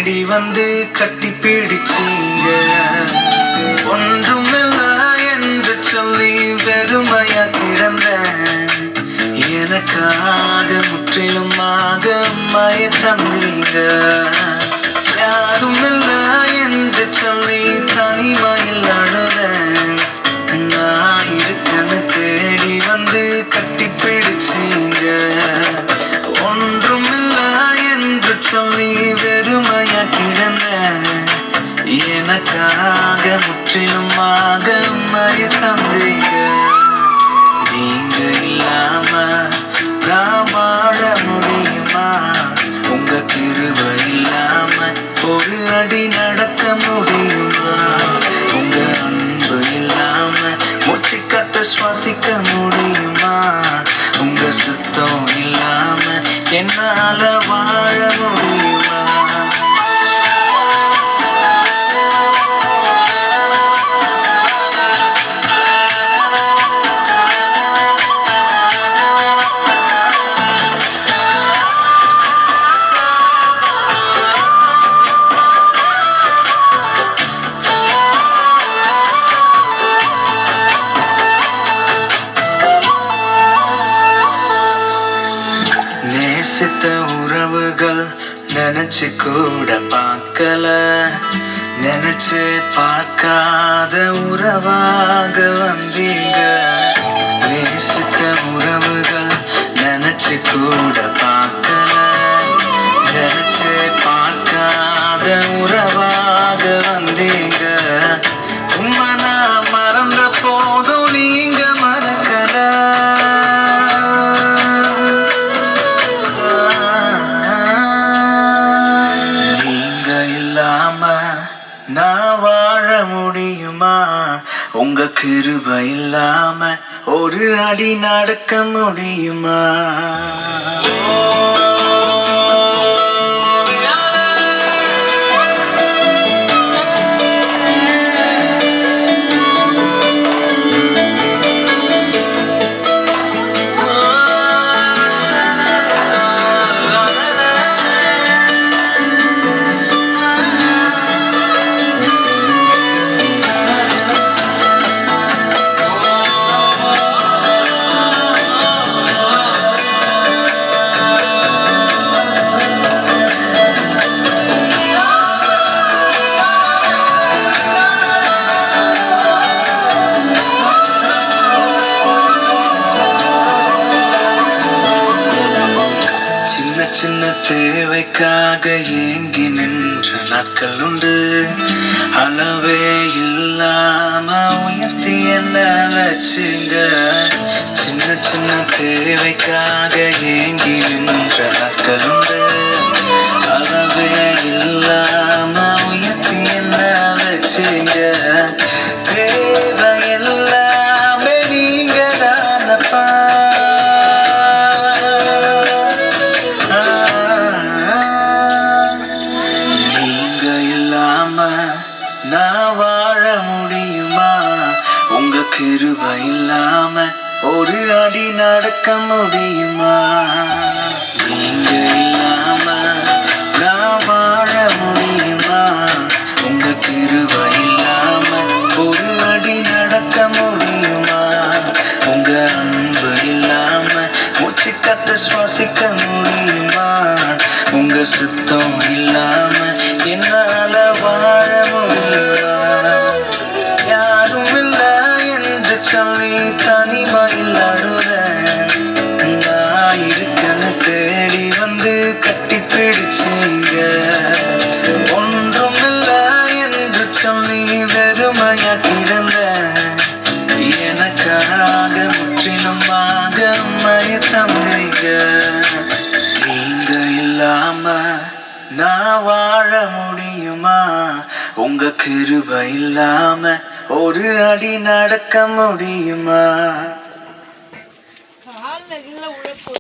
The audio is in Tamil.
தேடி வந்து கட்டி பிடிச்சீங்க. ஒன்றுமில்ல என்று சொல்லி வெறுமையா கிடந்தேன். எனக்காக முற்றிலுமாக உம்மையை தந்தீங்க. யாருமில்ல என்று சொல்லி தனிமையில் அழுதேன். நான் இருக்கன்னு தேடி வந்து கட்டி பிடிச்சீங்க. ஒன்றுமில்ல என்று சொல்லி வெறுமையா கிடந்தேன். எனக்காக முற்றிலுமாக உம்மையை தந்தீங்க. நீங்க இல்லாம நான் வாழ முடியுமா? உங்க கிருபை இல்லாம ஒரு அடி நடக்க முடியுமா? உங்க அன்பு இல்லாம மூச்சு காத்த சுவாசிக்க முடியுமா? உங்க சுத்தம் இல்லாம என்னால வாழ முடியுமா? நேசித்த உறவுகள் நினைச்சு கூட பார்க்கல. நினைச்சு பார்க்காத உறவாக வந்தீங்க. நேசித்த உறவுகள் நினைச்சு கூட பார்க்கல. நினைச்சு பார்க்காத உறவாக வந்தீங்க. உம்மை நான் மறந்த போதும் நீங்க மறக்கல. நான் வாழ முடியுமா? உங்க கிருபை இல்லாம ஒரு அடி நடக்க முடியுமா? சின்ன தேவைக்காக ஏங்கி நின்ற நாட்கள் உண்டு. அளவே இல்லாம உயர்த்தி என்ன வச்சுங்க. சின்ன தேவைக்காக ஏங்கி நின்ற நாட்கள் உண்டு. அளவே இல்லாம உயர்த்தி என்ன வச்சுங்க. தேவை எல்லாமே நீங்க தானப்பா. நான் வாழ முடியுமா? உங்க கிருபை இல்லாம ஒரு அடி நடக்க முடியுமா? நீங்க இல்லாம நான் வாழ முடியுமா? உங்க கிருபை இல்லாம ஒரு அடி நடக்க முடியுமா? உங்க அன்பு இல்லாம மூச்சு காத்த சுவாசிக்க முடியுமா? உங்க சுத்தம் இல்லாம என்னால வாழ முடியுமா? யாரும் இல்ல என்று சொல்லி தனிமையில் அழுதேன். நான் இருக்கன்னு தேடி வந்து கட்டி பிடிச்சீங்க. ஒன்றும் இல்ல என்று சொல்லி வெறுமையா கிடந்தேன். எனக்காக முற்றிலுமாக உம்மையை தந்தீங்க. நீங்க இல்லாம நான் வாழ முடியுமா? உங்க கிருபை இல்லாம ஒரு அடி நடக்க முடியுமா?